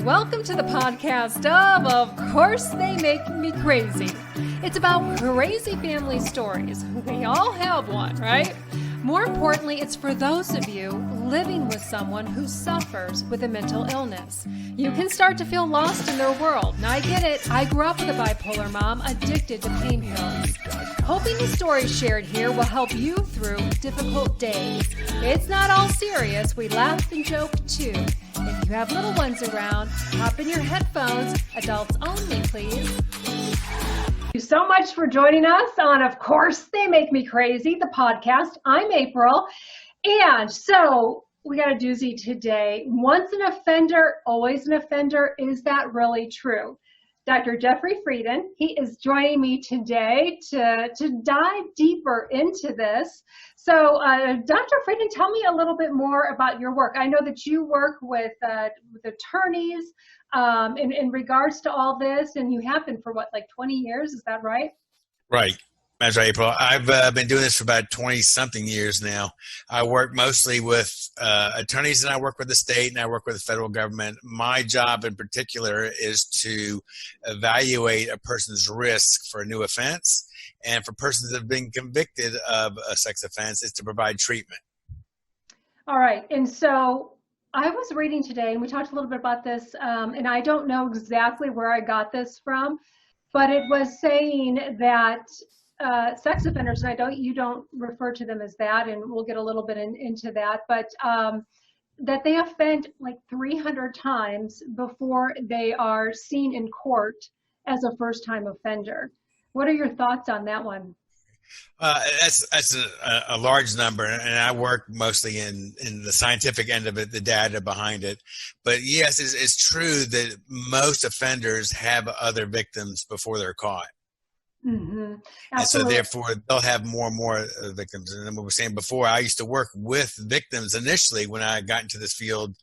Welcome to the podcast Of Course They Make Me Crazy. It's about crazy family stories. We all have one, right? More importantly, it's for those of you living with someone who suffers with a mental illness. You can start to feel lost in their world. Now, I get it. I grew up with a bipolar mom addicted to pain pills. Hoping the stories shared here will help you through difficult days. It's not all serious. We laugh and joke too. If you have little ones around, hop in your headphones. Adults only, please. Thank you so much for joining us on Of Course They Make Me Crazy, the podcast. I'm April. And so we got a doozy today. Once an offender, always an offender. Is that really true? Dr. Jeffrey Freiden, he is joining me today to dive deeper into this. So, Dr. Freiden, tell me a little bit more about your work. I know that you work with attorneys in regards to all this, and you have been for what, like 20 years? Is that right? Right. That's right, April. I've been doing this for about 20-something years now. I work mostly with attorneys, and I work with the state, and I work with the federal government. My job in particular is to evaluate a person's risk for a new offense, and for persons that have been convicted of a sex offense, is to provide treatment. All right. And so I was reading today, and we talked a little bit about this, and I don't know exactly where I got this from, but it was saying that sex offenders, and you don't refer to them as that, and we'll get a little bit into that, but that they offend like 300 times before they are seen in court as a first-time offender. What are your thoughts on that one? That's a large number, and I work mostly in the scientific end of it, the data behind it. But yes, it's true that most offenders have other victims before they're caught. Mm-hmm. And so therefore they'll have more and more victims. And then what we were saying before, I used to work with victims initially when I got into this field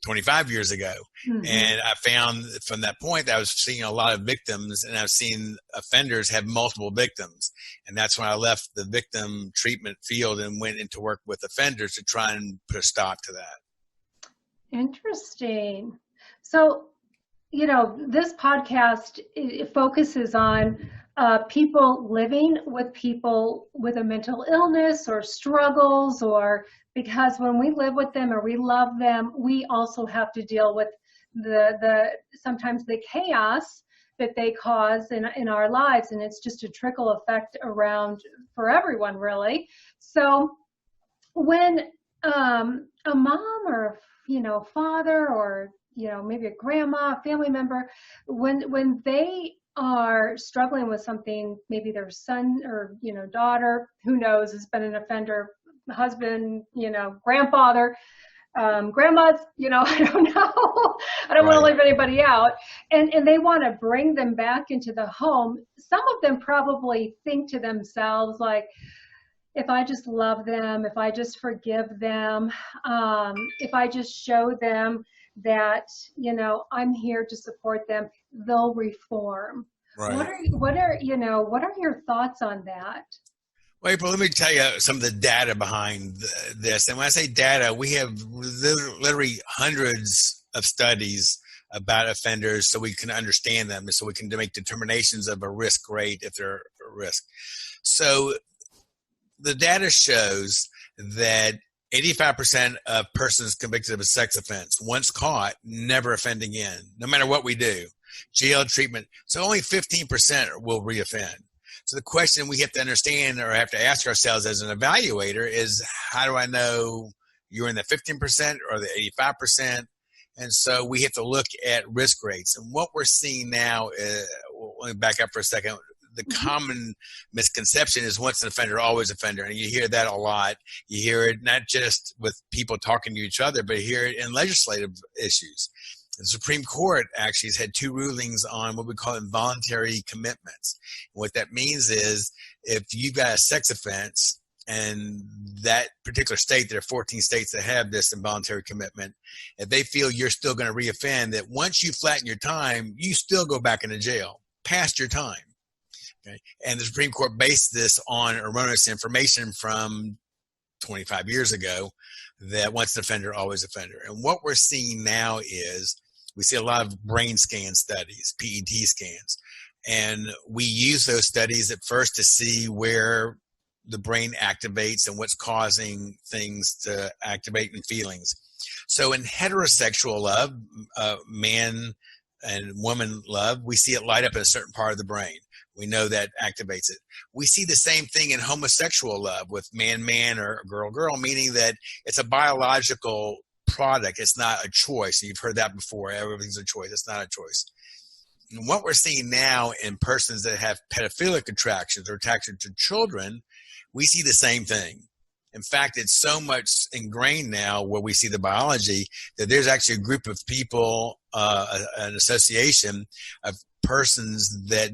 25 years ago. Mm-hmm. And I found from that point that I was seeing a lot of victims, and I've seen offenders have multiple victims. And that's when I left the victim treatment field and went into work with offenders to try and put a stop to that. Interesting. So, you know, this podcast, it focuses on people living with people with a mental illness or struggles, or because when we live with them or we love them, we also have to deal with the sometimes the chaos that they cause in our lives, and it's just a trickle effect around for everyone, really. So when a mom or father or maybe a grandma, a family member, when they are struggling with something, maybe their son or daughter, who knows, has been an offender, husband, grandfather, grandmas, I don't know. I don't want to leave anybody out. And they want to bring them back into the home. Some of them probably think to themselves, like, if I just love them, if I just forgive them, if I just show them that, I'm here to support them, they'll reform. Right. What are your thoughts on that? Well, April, let me tell you some of the data behind this. And when I say data, we have literally hundreds of studies about offenders so we can understand them and so we can make determinations of a risk rate if they're at risk. So the data shows that 85% of persons convicted of a sex offense, once caught, never offend again, no matter what we do. Jail treatment. So only 15% will reoffend. So the question we have to understand or have to ask ourselves as an evaluator is, how do I know you're in the 15% or the 85%? And so we have to look at risk rates. And what we're seeing now, let me back up for a second. The common misconception is once an offender, always offender. And you hear that a lot. You hear it not just with people talking to each other, but you hear it in legislative issues. The Supreme Court actually has had two rulings on what we call involuntary commitments. And what that means is if you've got a sex offense and that particular state, there are 14 states that have this involuntary commitment, if they feel you're still going to reoffend, that once you flatten your time, you still go back into jail past your time. Okay? And the Supreme Court based this on erroneous information from 25 years ago that once an offender, always offender. And what we're seeing now is We see a lot of brain scan studies, PET scans. And we use those studies at first to see where the brain activates and what's causing things to activate in feelings. So in heterosexual love, man and woman love, we see it light up in a certain part of the brain. We know that activates it. We see the same thing in homosexual love with man or girl, meaning that it's a biological product. It's not a choice. You've heard that before. Everything's a choice. It's not a choice. And what we're seeing now in persons that have pedophilic attractions or attraction to children, we see the same thing. In fact, it's so much ingrained now where we see the biology that there's actually a group of people, an association of persons that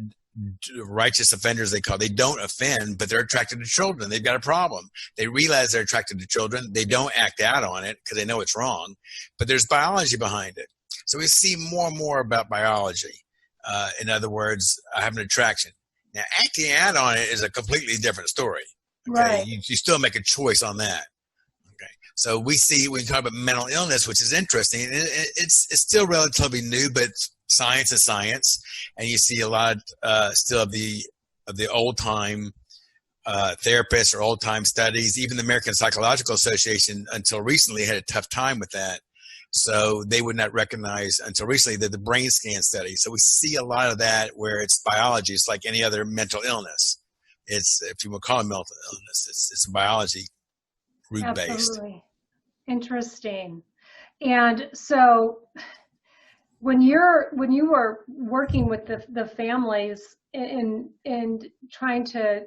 righteous offenders they don't offend, but they're attracted to children. They've got a problem. They realize they're attracted to children. They don't act out on it because they know it's wrong, but there's biology behind it. So we see more and more about biology. In other words, I have an attraction. Now, acting out on it is a completely different story. Okay? Right. You still make a choice on that. Okay. So we talk about mental illness, which is interesting. It's still relatively new, but science is science, and you see a lot still of the old time therapists or old time studies. Even the American Psychological Association, until recently, had a tough time with that. So they would not recognize until recently the brain scan study. So we see a lot of that where it's biology. It's like any other mental illness. It's, if you would call it mental illness, it's biology root based. Absolutely. Interesting. And so when you were working with the families and trying to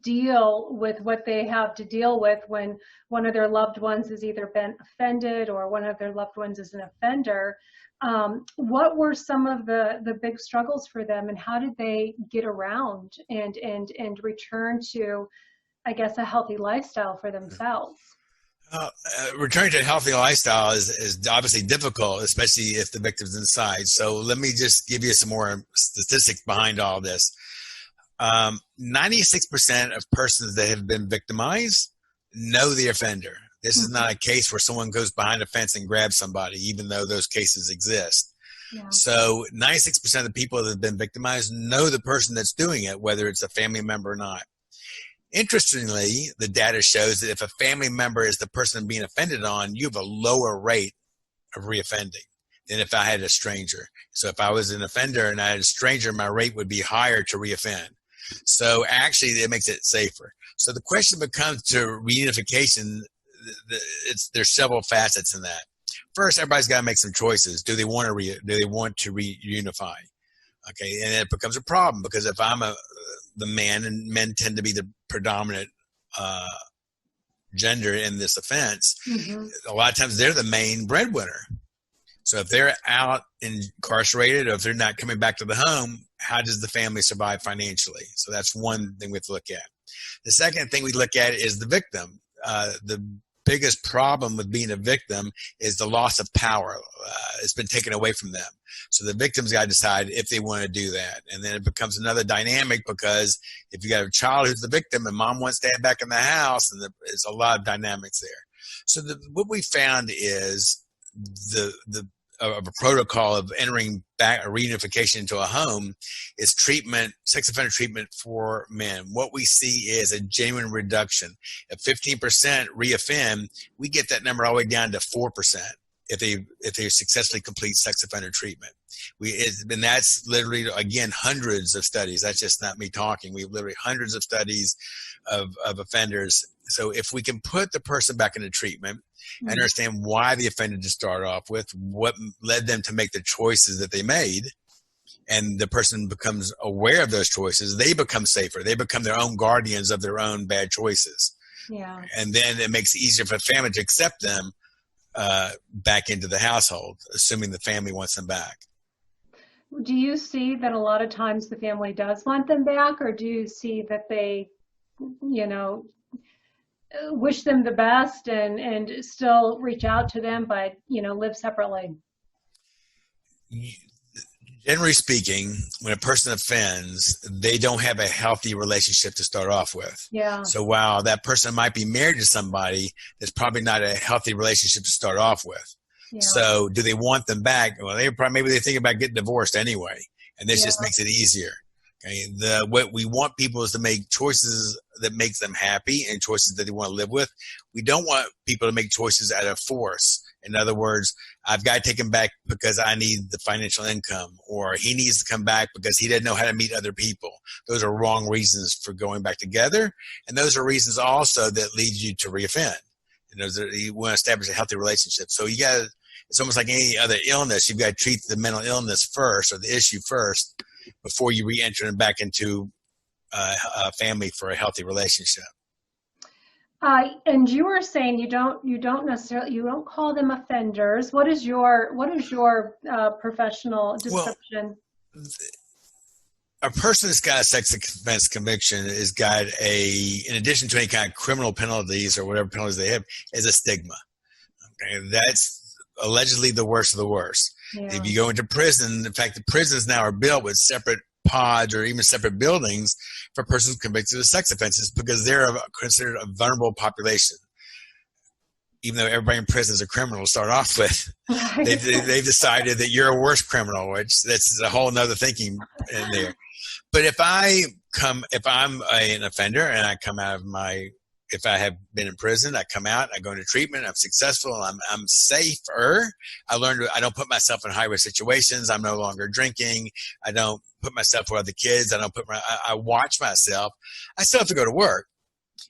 deal with what they have to deal with when one of their loved ones has either been offended or one of their loved ones is an offender, what were some of the big struggles for them, and how did they get around and return to, I guess, a healthy lifestyle for themselves? Returning to a healthy lifestyle is obviously difficult, especially if the victim's inside. So let me just give you some more statistics behind all this. 96% of persons that have been victimized know the offender. This is not a case where someone goes behind a fence and grabs somebody, even though those cases exist. Yeah. So 96% of the people that have been victimized know the person that's doing it, whether it's a family member or not. Interestingly, the data shows that if a family member is the person being offended on, you have a lower rate of reoffending than if I had a stranger. So if I was an offender and I had a stranger, my rate would be higher to reoffend. So actually, it makes it safer. So the question becomes to reunification. There's several facets in that. First, everybody's got to make some choices. Do they want to reunify? Okay, and it becomes a problem because if I'm the man, and men tend to be the predominant gender in this offense, a lot of times they're the main breadwinner. So if they're out incarcerated or if they're not coming back to the home, how does the family survive financially? So that's one thing we have to look at. The second thing we look at is the victim. The biggest problem with being a victim is the loss of power. It's been taken away from them. So the victim's got to decide if they want to do that. And then it becomes another dynamic because if you got a child who's the victim and mom wants to have back in the house, and there's a lot of dynamics there. So what we found is a protocol of entering back a reunification into a home is treatment, sex offender treatment for men. What we see is a genuine reduction. If 15% reoffend, we get that number all the way down to 4% if they successfully complete sex offender treatment. And that's literally, again, hundreds of studies. That's just not me talking. We have literally hundreds of studies of offenders. So if we can put the person back into treatment, understand why the offender to start off with, what led them to make the choices that they made, and the person becomes aware of those choices, they become safer. They become their own guardians of their own bad choices. Yeah. And then it makes it easier for the family to accept them back into the household, assuming the family wants them back. Do you see that a lot of times the family does want them back, or do you see that they, wish them the best and still reach out to them, but, live separately? Generally speaking, when a person offends, they don't have a healthy relationship to start off with. Yeah. So while that person might be married to somebody, it's probably not a healthy relationship to start off with. Yeah. So do they want them back? Well, maybe they think about getting divorced anyway, and this just makes it easier. Okay, what we want people is to make choices that makes them happy and choices that they want to live with. We don't want people to make choices out of force. In other words, I've got to take him back because I need the financial income, or he needs to come back because he doesn't know how to meet other people. Those are wrong reasons for going back together, and those are reasons also that lead you to reoffend. You want to establish a healthy relationship. So it's almost like any other illness. You've got to treat the mental illness first, or the issue first, before you re-enter them back into a family for a healthy relationship. And you were saying you don't call them offenders. What is your professional description? Well, a person that's got a sex offense conviction has got in addition to any kind of criminal penalties or whatever penalties they have, is a stigma. Okay, that's allegedly the worst of the worst. Yeah. If you go into prison, in fact, the prisons now are built with separate pods or even separate buildings for persons convicted of sex offenses because they're considered a vulnerable population. Even though everybody in prison is a criminal to start off with, they've decided that you're a worse criminal, which that's a whole nother thinking in there. But if I'm an offender and I come out of if I have been in prison, I come out, I go into treatment, I'm successful, I'm safer. I learned I don't put myself in high risk situations. I'm no longer drinking. I don't put myself with other kids. I watch myself. I still have to go to work.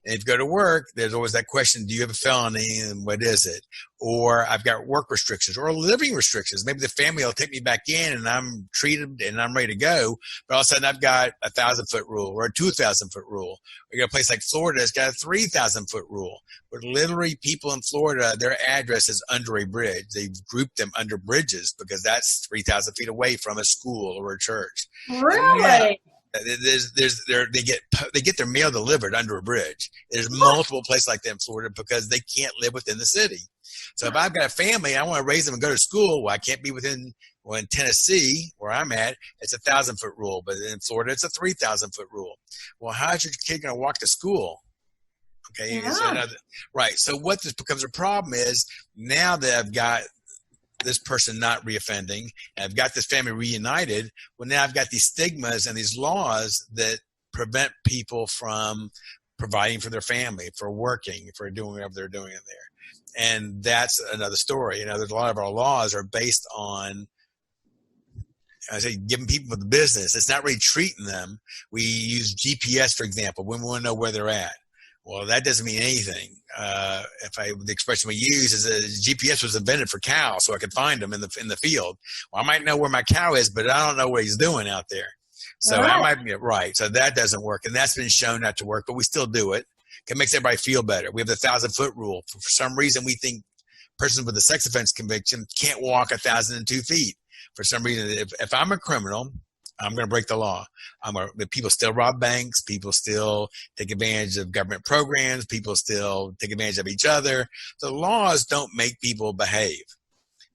And if you go to work, there's always that question, do you have a felony and what is it? Or I've got work restrictions or living restrictions. Maybe the family will take me back in and I'm treated and I'm ready to go. But all of a sudden I've got a 1,000-foot rule or a 2,000-foot rule. We got a place like Florida that's got a 3,000-foot rule. But literally people in Florida, their address is under a bridge. They've grouped them under bridges because that's 3,000 feet away from a school or a church. Really? They get their mail delivered under a bridge. There's multiple places like that in Florida because they can't live within the city. So if I've got a family, I want to raise them and go to school. Well, I can't be in Tennessee where I'm at, it's a 1,000-foot rule, but in Florida, it's a 3,000-foot rule. Well, how's your kid going to walk to school? Okay, right. So what this becomes a problem is now that I've got this person not reoffending, and I've got this family reunited, well, now I've got these stigmas and these laws that prevent people from providing for their family, for working, for doing whatever they're doing in there. And that's another story. There's a lot of our laws are based on, giving people the business. It's not really treating them. We use GPS, for example, when we want to know where they're at. Well, that doesn't mean anything. The expression we use is that GPS was invented for cows, so I could find them in the field. Well, I might know where my cow is, but I don't know what he's doing out there. So I might be right. So that doesn't work, and that's been shown not to work, but we still do it. It makes everybody feel better. We have the 1,000-foot rule. For some reason, we think persons with a sex offense conviction can't walk 1,002 feet. For some reason, if I'm a criminal, I'm going to break the law. People still rob banks. People still take advantage of government programs. People still take advantage of each other. The laws don't make people behave.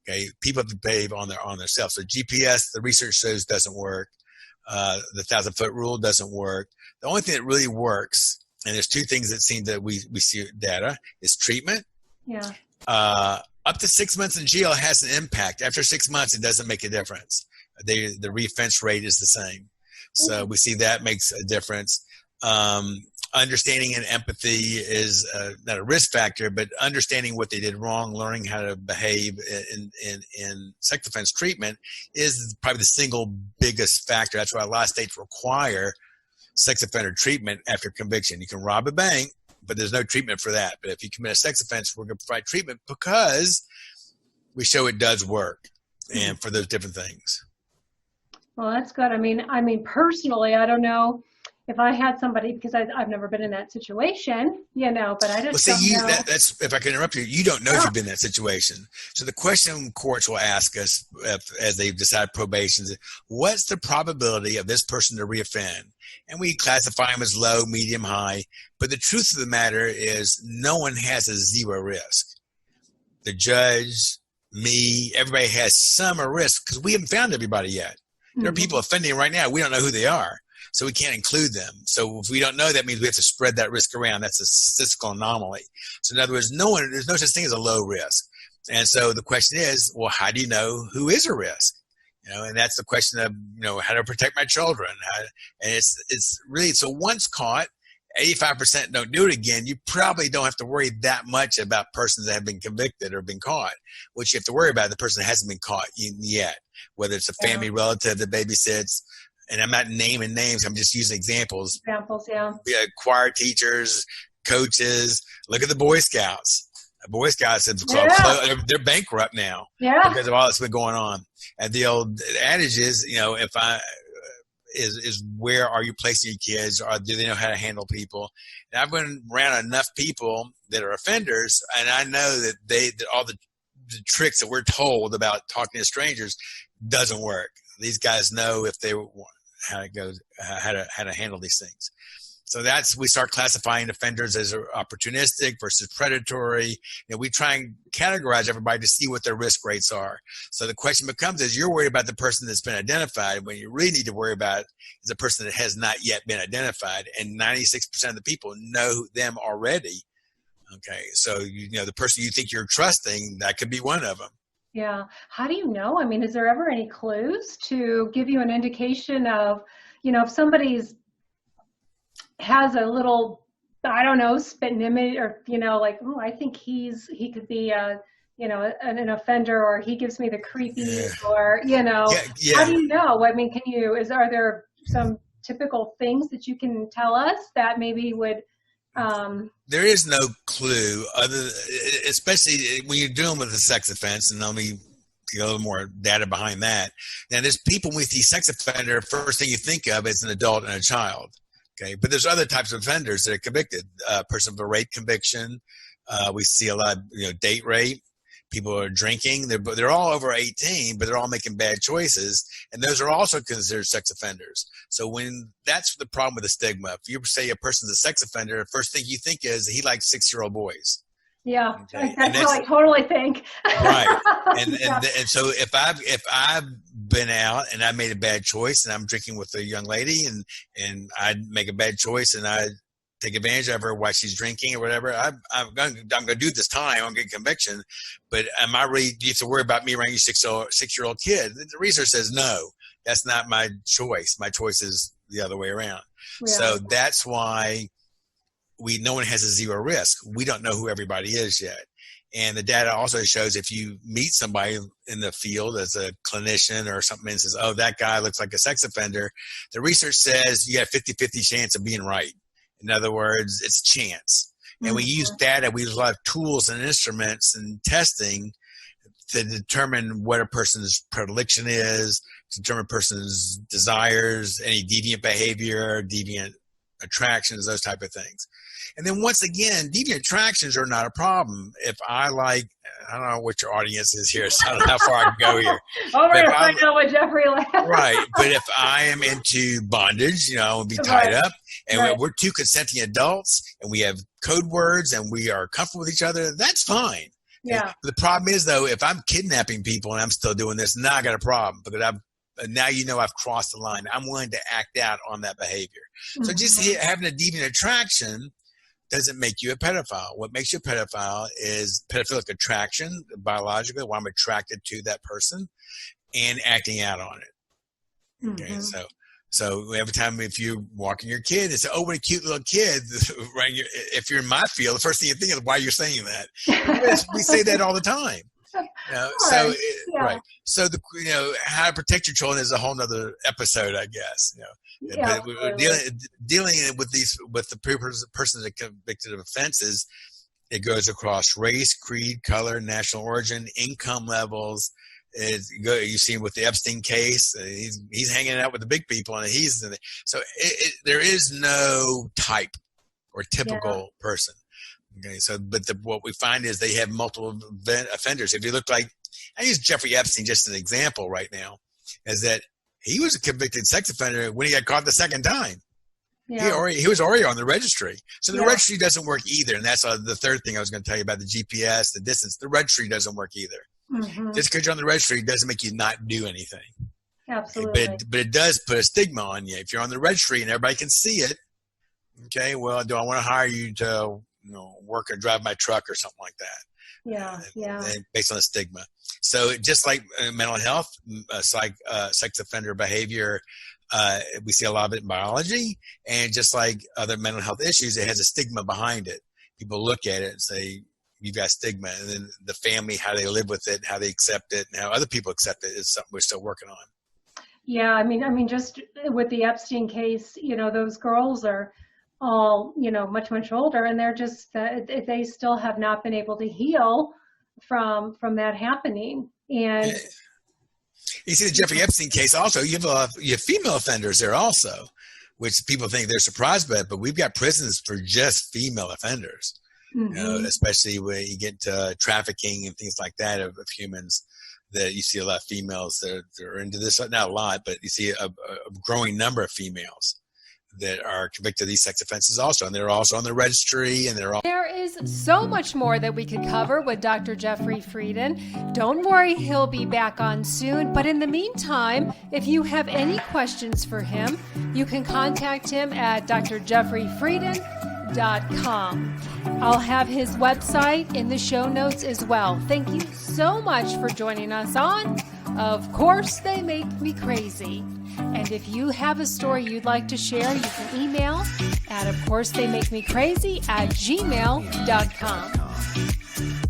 Okay, people have to behave on their self. So GPS, the research shows, doesn't work. The 1,000-foot rule doesn't work. The only thing that really works, and there's two things that seem that we see data, is treatment. Yeah. Up to 6 months in jail has an impact. After 6 months, it doesn't make a difference. The reoffense rate is the same. So we see that makes a difference. Understanding and empathy is not a risk factor, but understanding what they did wrong, learning how to behave in sex offense treatment is probably the single biggest factor. That's why a lot of states require sex offender treatment after conviction. You can rob a bank, but there's no treatment for that. But if you commit a sex offense, we're going to provide treatment because we show it does work and for those different things. Well, that's good. I mean, personally, I don't know if I had somebody, because I've never been in that situation, but I just don't know. That's, if I can interrupt you, you don't know if you've been in that situation. So the question courts will ask us as they decide probation is, what's the probability of this person to reoffend? And we classify them as low, medium, high. But the truth of the matter is no one has a zero risk. The judge, me, everybody has some risk because we haven't found everybody yet. There are people offending right now. We don't know who they are, so we can't include them. So if we don't know, that means we have to spread that risk around. That's a statistical anomaly. So in other words, there's no such thing as a low risk. And so the question is, well, how do you know who is a risk? And that's the question of, how to protect my children. And it's really, so once caught, 85% don't do it again. You probably don't have to worry that much about persons that have been convicted or been caught. What you have to worry about is the person that hasn't been caught yet, whether it's a family relative that babysits. And I'm not naming names. I'm just using examples. Yeah. Choir teachers, coaches. Look at the Boy Scouts. The Boy Scouts have they're bankrupt now because of all that's been going on. And the old adage is, if is where are you placing your kids, or do they know how to handle people? And I've been around enough people that are offenders, and I know that all the tricks that we're told about talking to strangers doesn't work. These guys know if they how it goes, how to handle these things. So we start classifying offenders as opportunistic versus predatory. We try and categorize everybody to see what their risk rates are. So the question becomes, is you're worried about the person that's been identified, when you really need to worry about is the person that has not yet been identified. And 96% of the people know them already. Okay. So, the person you think you're trusting, that could be one of them. Yeah. How do you know? I mean, is there ever any clues to give you an indication of, if somebody's has a little, I don't know, spitting image, or, like, oh, I think he could be an offender, or he gives me the creepies, or, how do you know? I mean, are there some typical things that you can tell us that maybe would, there is no clue especially when you're dealing with a sex offense, and let me get a little more data behind that. Now, there's people with these sex offender, first thing you think of is an adult and a child. Okay, but there's other types of offenders that are convicted. Person of a rape conviction. We see a lot of, date rape. People are drinking. They're all over 18, but they're all making bad choices, and those are also considered sex offenders. So that's the problem with the stigma. If you say a person's a sex offender, the first thing you think is he likes 6-year-old boys. Yeah, okay. That's how I totally think. Right, and so if I've been out and I made a bad choice, and I'm drinking with a young lady, and I make a bad choice, and I take advantage of her while she's drinking or whatever, I'm going to do this time. I'm getting conviction, but am I really? Do you have to worry about me around your 6-year-old kid? The research says no. That's not my choice. My choice is the other way around. Yeah. So that's why no one has a zero risk. We don't know who everybody is yet. And the data also shows if you meet somebody in the field as a clinician or something and says, oh, that guy looks like a sex offender, the research says you have 50-50 chance of being right. In other words, it's chance. And we use data. We use a lot of tools and instruments and testing to determine what a person's predilection is, to determine a person's desires, any deviant behavior, deviant attractions, those type of things. And then once again, deviant attractions are not a problem. If I don't know what your audience is here, so I don't know how far I can go here. Oh, we're going to find out what Jeffrey likes. Right. But if I am into bondage, and be tied up, and we're two consenting adults, and we have code words, and we are comfortable with each other, that's fine. Yeah. The problem is, though, if I'm kidnapping people and I'm still doing this, now I got a problem, because now I've crossed the line. I'm willing to act out on that behavior. So just having a deviant attraction doesn't make you a pedophile. What makes you a pedophile is pedophilic attraction, biologically, why I'm attracted to that person, and acting out on it. Okay, so every time if you're walking your kid, it's what a cute little kid. If you're in my field, the first thing you think is why you're saying that. We say that all the time. Right. So how to protect your children is a whole nother episode, I guess. But we're dealing with the person that convicted of offenses. It goes across race, creed, color, national origin, income levels. You see him with the Epstein case. He's hanging out with the big people, and there is no type or typical person. Okay, so what we find is they have multiple offenders. If you look I use Jeffrey Epstein just as an example right now, is that he was a convicted sex offender when he got caught the second time. Yeah. He was already on the registry. So the registry doesn't work either. And that's the third thing I was going to tell you about the GPS, the distance. The registry doesn't work either. Just because you're on the registry doesn't make you not do anything. Absolutely. But it does put a stigma on you. If you're on the registry and everybody can see it, okay, well, do I want to hire you to work or drive my truck or something like that? Yeah. Yeah. based on the stigma. So just like mental health, sex offender behavior, we see a lot of it in biology, and just like other mental health issues, it has a stigma behind it. People look at it and say, you've got stigma, and then the family, how they live with it, how they accept it, and how other people accept it is something we're still working on. Yeah, I mean, just with the Epstein case, those girls are all, much, much older, and they're just, they still have not been able to heal from that happening. And you see the Jeffrey Epstein case also, you have female offenders there also, which people think they're surprised by, but we've got prisons for just female offenders. Mm-hmm. Especially when you get to trafficking and things like that of humans, that you see a lot of females that are into this. Not a lot, but you see a growing number of females that are convicted of these sex offenses also, and they're also on the registry, and they're all. There is so much more that we could cover with Dr. Jeffrey Freiden. Don't worry, he'll be back on soon. But in the meantime, if you have any questions for him, you can contact him at drjeffreyfreiden.com. I'll have his website in the show notes as well. Thank you so much for joining us on Of Course They Make Me Crazy. And if you have a story you'd like to share, you can email at ofcoursetheymакemecrazy@gmail.com.